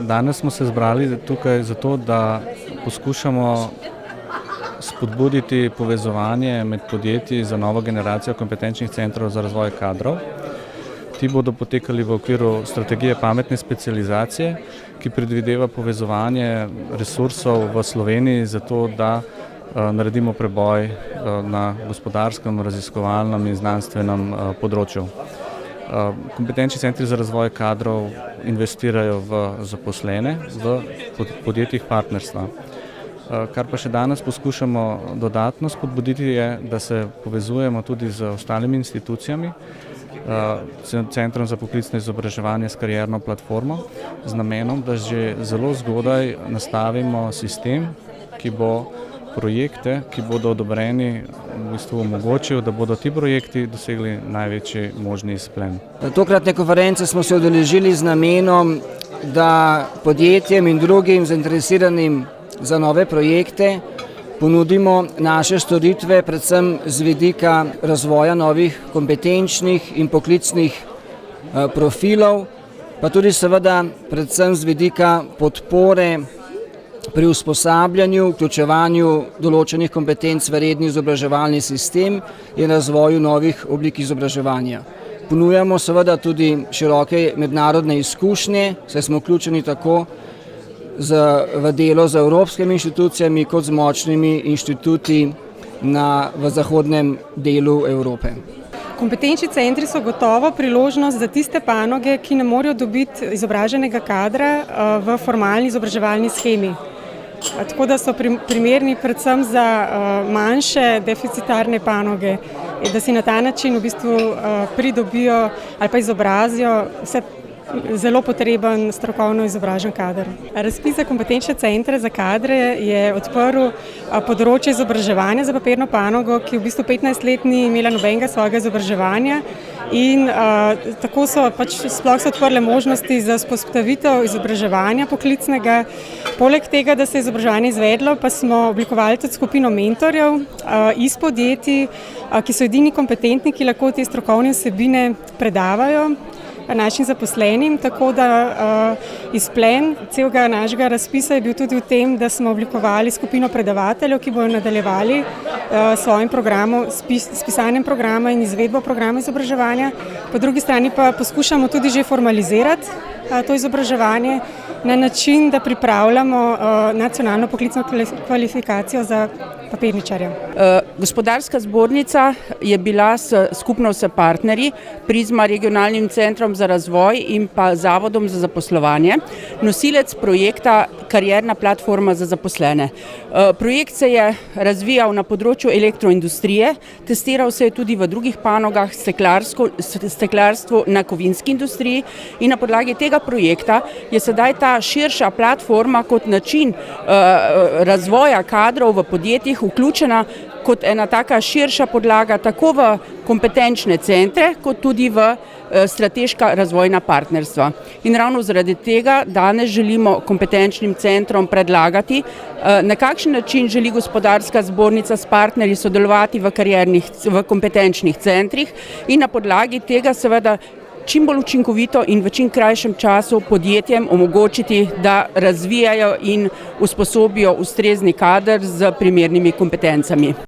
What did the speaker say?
Danes smo se zbrali tukaj zato, da poskušamo spodbuditi povezovanje med podjetji za novo generacijo kompetenčnih centrov za razvoj kadrov. Ti bodo potekali v okviru strategije pametne specializacije, ki predvideva povezovanje resursov v Sloveniji zato, da naredimo preboj na gospodarskem, raziskovalnem in znanstvenem področju. Kompetenčni centri za razvoj kadrov investirajo v zaposlene v podjetjih partnerstva. Kar pa še danes poskušamo dodatno spodbuditi je, da se povezujemo tudi z ostalimi institucijami, Centrom za poklicno izobraževanje s karierno platformo, z namenom, da že zelo zgodaj nastavimo sistem, ki bo projekte, ki bodo odobreni, v bistvu omogočil, da bodo ti projekti dosegli največji možni izplen. Tokratne konference smo se udeležili z namenom, da podjetjem in drugim zainteresiranim za nove projekte ponudimo naše storitve, predvsem z vidika razvoja novih kompetenčnih in poklicnih profilov, pa tudi seveda predvsem z vidika podpore pri usposabljanju, vključevanju določenih kompetenc v redni izobraževalni sistem in razvoju novih oblik izobraževanja. Ponujamo seveda tudi široke mednarodne izkušnje, saj smo vključeni tako v delo z evropskimi inštitucijami kot z močnimi inštituti v zahodnem delu Evrope. Kompetenčni centri so gotovo priložnost za tiste panoge, ki ne morejo dobiti izobraženega kadra v formalni izobraževalni shemi. Tako da so primerni predvsem za manjše deficitarne panoge, da si na ta način v bistvu pridobijo ali pa izobrazijo vse zelo potreben strokovno izobražen kader. Razpis za kompetenčne centre za kadre je odprl področje izobraževanja za papirno panogo, ki v bistvu 15 let ni imela nobenega svojega izobraževanja in tako so sploh se odprle možnosti za vzpostavitev izobraževanja poklicnega. Poleg tega, da se je izobraževanje izvedlo, pa smo oblikovali tudi skupino mentorjev iz podjetij, ki so edini kompetentni, ki lahko te strokovne vsebine predavajo našim zaposlenim, tako da izplen celega našega razpisa je bil tudi v tem, da smo oblikovali skupino predavateljev, ki bodo nadaljevali svojim programom, s pisanjem programa in izvedbo programa izobraževanja. Po drugi strani pa poskušamo tudi že formalizirati to izobraževanje na način, da pripravljamo nacionalno poklicno kvalifikacijo za papirničarja. Gospodarska zbornica je bila skupno s partnerji, Prizma regionalnim centrom za razvoj in pa Zavodom za zaposlovanje, nosilec projekta Karierna platforma za zaposlene. Projekt se je razvijal na področju elektroindustrije, testiral se je tudi v drugih panogah, steklarstvu, na kovinski industriji in na podlagi tega projekta je sedaj ta širša platforma kot način razvoja kadrov v podjetjih vključena kot ena taka širša podlaga tako v kompetenčne centre, kot tudi v strateška razvojna partnerstva. In ravno zaradi tega danes želimo kompetenčnim centrom predlagati, na kakšen način želi gospodarska zbornica s partnerji sodelovati v kompetenčnih centrih in na podlagi tega seveda čim bolj učinkovito in v čim krajšem času podjetjem omogočiti, da razvijajo in usposobijo ustrezni kader z primernimi kompetencami.